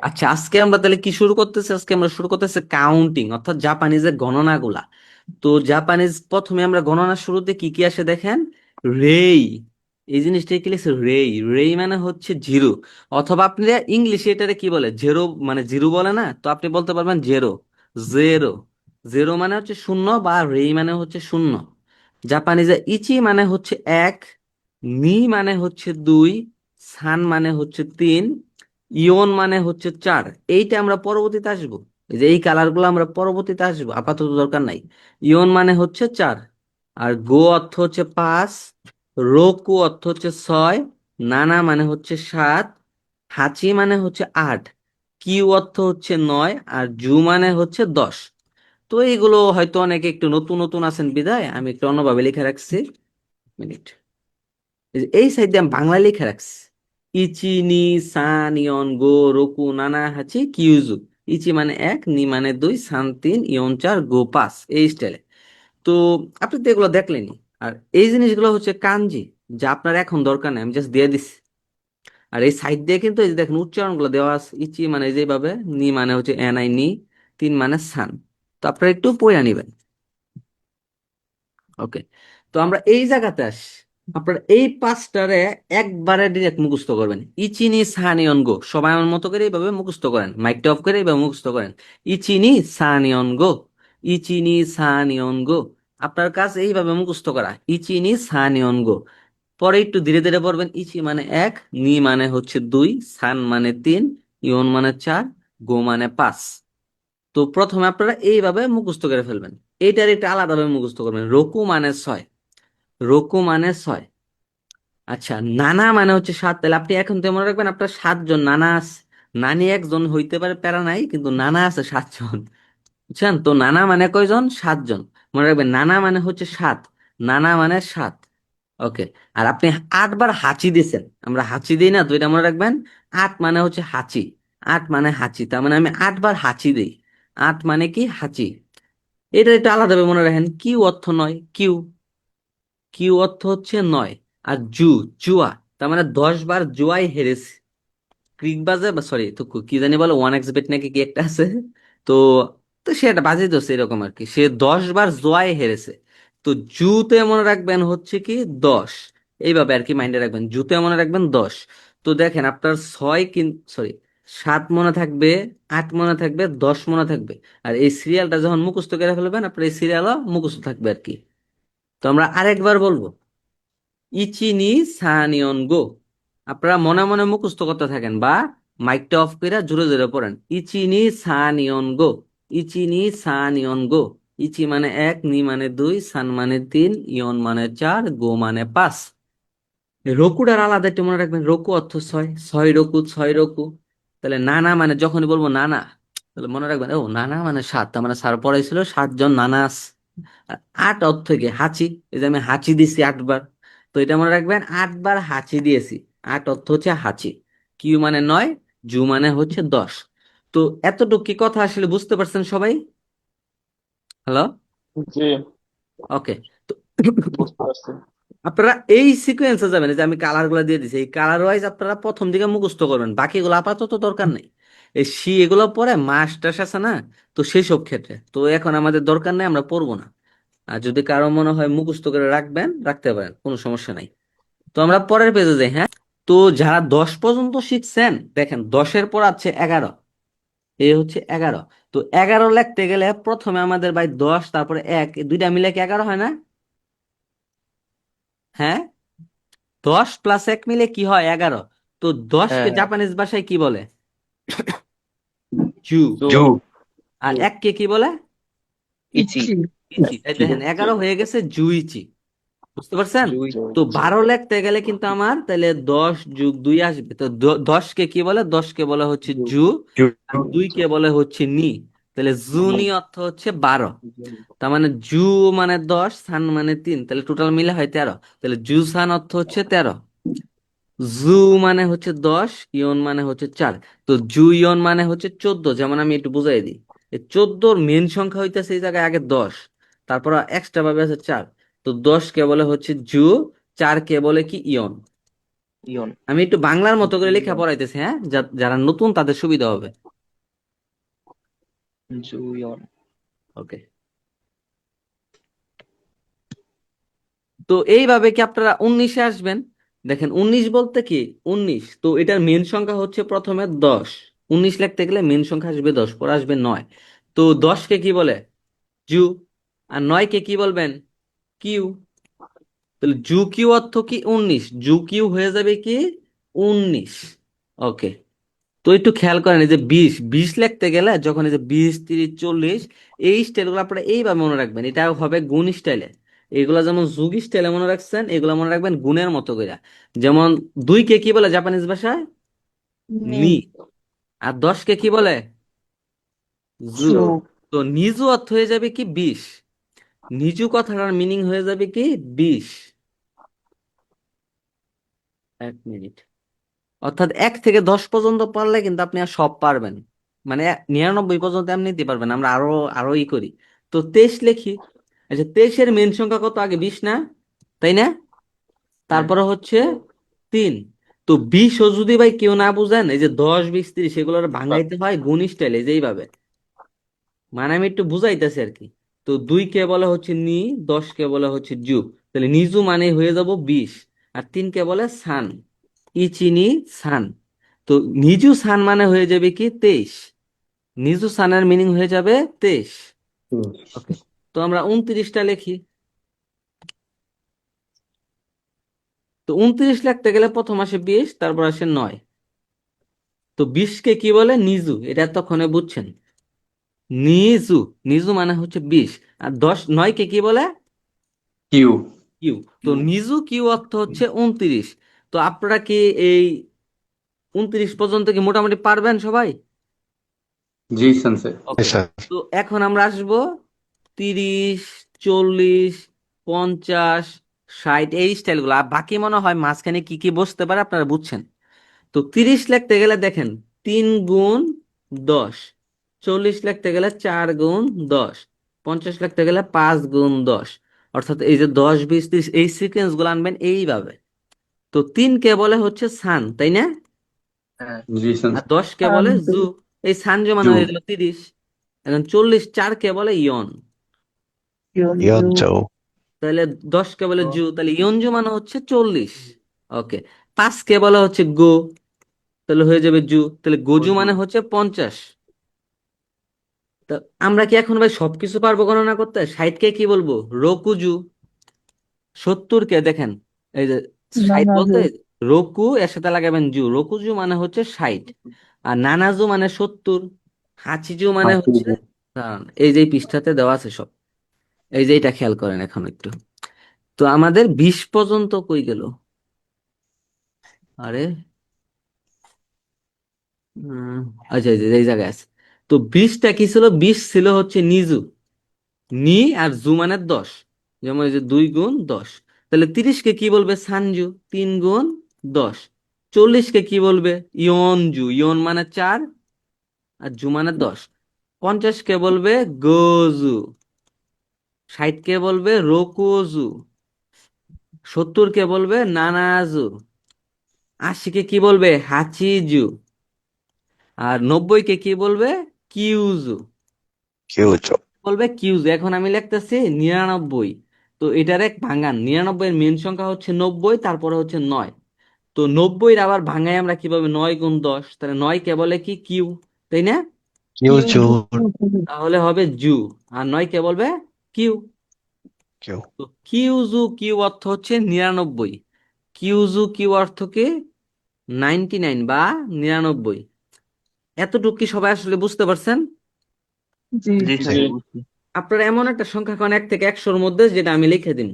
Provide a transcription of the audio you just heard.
আচ্ছা, আজকে আমরা তাহলে কি শুরু করতেছি? আজকে আমরা শুরু করতেছি কাউন্টিং, অর্থাৎ জাপানিজের গণনাগুলা। তো জাপানিজ প্রথমে আমরা গণনার শুরুতে কি কি আসে দেখেন। রেই, এই জিনিসটা কি লিখছে? রেই। রেই মানে হচ্ছে জিরো, অথবা আপনি ইংলিশে এটারে কি বলে, জেরো মানে জিরো বলে না, তো আপনি বলতে পারবেন জেরো। জেরো, জেরো মানে হচ্ছে শূন্য, বা রেই মানে হচ্ছে শূন্য। জাপানিজে ইচি মানে হচ্ছে এক, নি মানে হচ্ছে দুই, সান মানে হচ্ছে তিন, ইয়ন মানে হচ্ছে চার। এইটা আমরা পরবর্তীতে আসবো, এই যে এই কালার গুলো আমরা পরবর্তীতে আসবো, আপাতত দরকার নাই। ইয়ন মানে হচ্ছে চার, আর গো অর্থ হচ্ছে পাঁচ, রোকু অর্থ হচ্ছে ছয়, নানা মানে হচ্ছে সাত, হাচি মানে হচ্ছে আট, কিউ অর্থ হচ্ছে নয়, আর জু মানে হচ্ছে দশ। তো এইগুলো হয়তো অনেকে একটু নতুন নতুন আছেন বিধায় আমি একটু অন্যভাবে লিখে রাখছি। মিনিট, এই সাইডে আমি বাংলা লিখে রাখছি। ইচি নি সান ইয়ন গো রোকু নানা হাচি কিউজু। ইচি মানে এক, নি মানে দুই, সান তিন, ইয়ন চার, গো পাঁচ, এই স্টাইলে। তো আপনি তো এগুলো দেখলেনই। আর এই জিনিসগুলো হচ্ছে কাঞ্জি, যা আপনার এখন দরকার নেই, আমি জাস্ট দিয়ে দিচ্ছি। আর এই সাইড দিয়ে কিন্তু এই যে দেখেন উচ্চারণ গুলো দেওয়া আছে। ইচি মানে যেভাবে, নি মানে হচ্ছে এন আই নি, তিন মানে সান। তো আপনারা একটু পড়ে নিবেন। ওকে, তো আমরা এই জায়গাতে আসি। আপনারা এই পাঁচটারে একবারে ডিরেক্ট মুখস্থ করবেন। ইচিনি সানিয়ন গো, সবাই আমার মতো করে এইভাবে মুখস্থ করেন, মাইকটা অফ করে এইভাবে মুখস্থ করেন। ইচিনি সানিয়ন গো, ইচিনি সানিয়ন গো। আপনার কাজ এইভাবে মুখস্থ করা, ইচিনি সানিয়ন গো। পরে একটু ধীরে ধীরে পড়বেন। ইচি মানে এক, নি মানে হচ্ছে দুই, সান মানে তিন, ইয়ন মানে চার, গো মানে পাঁচ। তো প্রথমে আপনারা এইভাবে মুখস্থ করে ফেলবেন। এইটার একটা আলাদাভাবে মুখস্থ করবেন। রোকু মানে ছয়, রোকু মানে ছয়। আচ্ছা, নানা মানে হচ্ছে সাত, তাহলে আপনি এখন তো মনে রাখবেন আপনার সাতজন নানা আছে। নানি একজন হইতে পারে, প্যারা নাই, কিন্তু নানা আছে সাতজন। বুঝছেন তো? নানা মানে কয়জন? সাতজন। মনে রাখবেন নানা মানে হচ্ছে সাত, নানা মানে সাত। ওকে। আর আপনি 8 বার হাঁচি দিছেন, আমরা হাঁচি দিই না, তো এটা মনে রাখবেন। আট মানে হচ্ছে হাঁচি, আট মানে হাঁচি, তার মানে আমি 8 বার হাঁচি দিই। আট মানে কি? হাঁচি। এটা একটু আলাদাভাবে মনে রাখেন। কিউ অর্থ নয়, কিউ, কিউ অর্থ হচ্ছে নয়। আর জু, জুয়া, তার মানে 10 বার জুয়াই হেরেছে। ক্রিক বাজে, বা সরি, তো কি জানি বলে, ওয়ান এক্স বেট নাকি কি একটা আছে। তো তো সে একটা বাজে দোষ এরকম আর কি, সে 10 বার জুয়ায় হেরেছে। তো জুতে মনে রাখবেন হচ্ছে কি 10। এইভাবে আর কি মাইন্ডে রাখবেন, জুতে মনে রাখবেন 10। তো দেখেন আপনার ছয় কিন সরি, সাত মনে থাকবে, আট মনে থাকবে, 10 মনে থাকবে। আর এই সিরিয়ালটা যখন মুখস্থ করে ফেলবেন, আপনার এই সিরিয়ালও মুখস্থ থাকবে আর কি। তো আমরা আরেকবার বলবো, ইচিনি সানিয়ন গো। আপনারা মনে মনে মুখস্থ করতে থাকেন, বা মাইকটা অফ করে জোরে জোরে পড়েন। ইচিনি সানিয়ন গো, ইচিনি সানিয়ন গো। ইচি মানে এক, নি মানে দুই, সান মানে তিন, ইয়ন মানে চার, গো মানে পাঁচ। রকুটার আলাদা একটু মনে রাখবেন। রকু অর্থ ছয়, ছয় রকু, ছয় রকু। তাহলে নানা মানে যখনই বলবো নানা, তাহলে মনে রাখবেন ও নানা মানে সাত, তার মানে স্যার পড়াইছিল সাতজন নানা আছে। আর আট অর্থ কি? হাঁচি। এই যে আমি হাঁচি দিছি 8 বার, তো এটা মনে রাখবেন 8 বার হাঁচি দিয়েছি। আট অর্থ হচ্ছে হাঁচি। কিউ মানে নয়, জু মানে হচ্ছে 10। তো এতটুকু কি কথা আসলে বুঝতে পারছেন সবাই? হ্যালো? জি, ওকে। তো বুঝতে পারছি। আপনারা এই সিকোয়েন্সে যাবেন, এই যে আমি কালার গুলা দিয়ে দিচ্ছি, এই কালার ওয়াইজ আপনারা প্রথম দিকে মুখস্থ করবেন, বাকিগুলো আপাতত দরকার নেই। এই সি এগুলো পরে মাস টাস আছে না, তো সেই সব ক্ষেত্রে তো এখন আমাদের দরকার নেই, আমরা পড়বো না। আর যদি কারো মনে হয় মুখস্থ করে রাখবেন, রাখতে পারেন, কোনো সমস্যা নাই। তো আমরা পরের পেজে যাই, হ্যাঁ। তো যারা 10 পর্যন্ত শিখছেন, দেখেন 10-এর পর আছে 11, এই হচ্ছে 11। তো 11 লিখতে গেলে প্রথমে আমাদের ভাই 10 তারপরে এক, এই দুইটা মিলে কি 11 হয় না? হ্যাঁ, 10 + 1 মিলে কি হয়? 11। তো 10কে হ্যাঁ, জাপানিজ ভাষায় কি বলে? জু। জু, জু। আর এককে কি বলে? ইচি। ইচি। এই দেখেন ইচ্ছি, 11 হয়ে গেছে জুইচি। বুঝতে পারছেন? জুই। জু, তো ইচ্ছি। 12 লিখতে গেলে কিন্তু আমার তাহলে 10+2 আসবে। তো 10কে কি বলে? 10কে বলে হচ্ছে জু, জু। জু। আর 2কে বলে হচ্ছে নি। তাহলে নি, জুনি অর্থ হচ্ছে 12। তার মানে জু মানে 10, সান মানে 3, তাহলে টোটাল মিলে হয় 13। তাহলে জু সান অর্থ হচ্ছে 13। জু মানে হচ্ছে 10, ইয়ন মানে হচ্ছে 4। তো জু ইয়ন মানে হচ্ছে 14। যেমন আমি একটু বুঝাই দিই, এই 14-র মেন সংখ্যা হইতেছে এই জায়গায় আগে 10, তারপর এক্সট্রা ভাবে আছে 4। তো 10 কে বলে হচ্ছে জু, 4 কে বলে কি? ইয়ন। ইয়ন আমি একটু বাংলার মতো করে লেখা পড়াইতেছি, হ্যাঁ, যারা নতুন তাদের সুবিধা হবে। জুয়ন ওকে। তো এইভাবে কি আপনারা 19-এ আসবেন? দেখেন 19 বলতে কি, 19 তো এটার মেন সংখ্যা হচ্ছে প্রথমে 10। 19 লিখতে গেলে মেন সংখ্যা আসবে 10, পরে আসবে 9। তো 10 কে কি বলে? জু। আর 9 কে কি বলবেন? কিউ। তাহলে জু কিউ অর্থ কি 19, জু কিউ হয়ে যাবে কি 19। ওকে। তো একটু খেয়াল করেন, এই যে 20, 20 লিখতে গেলে যখন এই যে 20, 30, 40, এই স্টাইলগুলো আপনারা এইভাবে মনে রাখবেন, এটা হবে গুণ স্টাইলে। এগুলা যেমন যুগ স্টাইলে মনে রাখছেন, এগুলা মনে রাখবেন গুণের মতো করে। যেমন 2 কে কি বলে জাপানিজ ভাষায়? নি নি। আর 10 কে কি বলে? জু। জু তো নিজু অর্থ হয়ে যাবে কি 20। নিজু কথাটার মিনিং হয়ে যাবে কি 20। 1 মিনিট। অর্থাৎ 1 থেকে 10 পর্যন্ত পারলে কিন্তু আপনি আর সব পারবেন। মানে 99 পর্যন্ত এমনি নিতে পারবেন, আমরা আরো আরো করি। তো 23 লিখি। আচ্ছা, 23-এর মেন সংখ্যা কত? আগে 20 না, তাই না? তারপরে হচ্ছে 3। তো 20ও যদি ভাই কেউ না বুঝেন, এই যে 10, 20, 30 এগুলো ভাঙাইতে হয় গুণ স্টাইলে যেইভাবে। মানে আমি একটু বুঝাইতেছি আর কি। তো 2 কে বলে হচ্ছে নি, 10 কে বলে হচ্ছে জু। তাহলে নিজু মানে হয়ে যাব 20। আর 3 কে বলে সান, ইচিনি সান। তো নিজু সান মানে হয়ে যাবে কি 23। নিজু সানের মিনিং হয়ে যাবে 23। ওকে। তো আমরা 29টা লিখি। তো 29 লিখতে গেলে প্রথম আসে 20, তারপর আসে 9। তো 20 কে কি বলে? নিজু, এটা তখন বুঝছেন। নিজু, নিজু মানে হচ্ছে 20। আর 9 কে কি বলে? Q Q. তো নিজু কিউ অর্থ হচ্ছে 29। তো আপনারা কি এই 29 পর্যন্ত কি মোটামুটি পারবেন সবাই? জি সেন্সে ওকে। তো এখন আমরা আসবো 30, 40, 50, 60 এই স্টাইলগুলো। আর বাকি মনে হয় মাঝখানে কি কি বসতে পারে আপনারা বুঝছেন। তো 30 লিখতে গেলে দেখেন 3 গুণ 10। 40 লিখতে গেলে 4 গুণ 10। 50 লিখতে গেলে 5 গুণ 10। অর্থাৎ এই যে 10, 20, 30 এই সিকোয়েন্স গুলো আনবেন এইভাবে। তো 3 কে বলে হচ্ছে সান, তাই না? জি আর সেন্সে 10 কে বলে শান্তি জু। এই সান জমানো জু হয়ে গেল 30। এখন 40, 4 কে বলে ইয়ন। ইয়নজু Yonzhou. তাহলে 10 কে বলে জু, তাহলে ইয়নজু মানে হচ্ছে 40। ওকে। 5 কে বলা হচ্ছে গো, তাহলে হয়ে যাবে জু। তাহলে গোজু মানে হচ্ছে 50। তা আমরা কি এখন ভাই সবকিছু পারবো গণনা করতে? 60 কে কি বলবো? রকুজু। 70 কে দেখেন, এই যে 60 নানাজু বলতে রকু এর সাথে লাগাবেন জু, রকুজু মানে হচ্ছে 60। আর নানাজু মানে 70। হাচিজু মানে হচ্ছে, দাঁড়ান, এই যে এই পৃষ্ঠাতে দেওয়া আছে সব। এই যে এটা খেয়াল করেন এখন একটু। তো আমাদের 20 পর্যন্ত কই গেল? আরে, উম, আচ্ছা, এই যে এই জায়গায় আছে। তো 20টা কি ছিল? 20 ছিল হচ্ছে নিজু। নি আর জু মানে 10। যেমন এই যে 2 গুণ 10। তাহলে 30 কে কি বলবে? সানজু, 3 গুণ 10। 40 কে কি বলবে? ইয়নজু, ইয়ন মানে 4 আর জু মানে 10। 50 কে বলবে গোজু। 60 কে বলবে রোকোজু। 70 কে বলবে নানাজু। 80 কে কি বলবে? হাচিজু। আর 90 কে কি বলবে? কিউজু। Kyūjō. বলবে কিউজু। এখন আমি লিখতেছি 99। তো এটার এক ভাঙান, 99 এর মেন সংখ্যা হচ্ছে 90, তারপরে হচ্ছে 9। তো 90 আবার ভাঙাই আমরা কিভাবে? 9 গুণ 10। তাহলে 9 কে বলে কি? কিউ, তাই না? ইয়নজু Kyūjō. তাহলে হবে জু। আর 9 কে বলবে কিউ। Kyū. তো কিউজু কিউ অর্থ হচ্ছে 99। কিউজু কিউ অর্থ কি 99 বা 99। এতটুকু কি সবাই আসলে বুঝতে পারছেন? জি জি জি। জি আপনারা এমন একটা সংখ্যা কোন 1 থেকে 100-র মধ্যে, যেটা আমি লিখে দিন।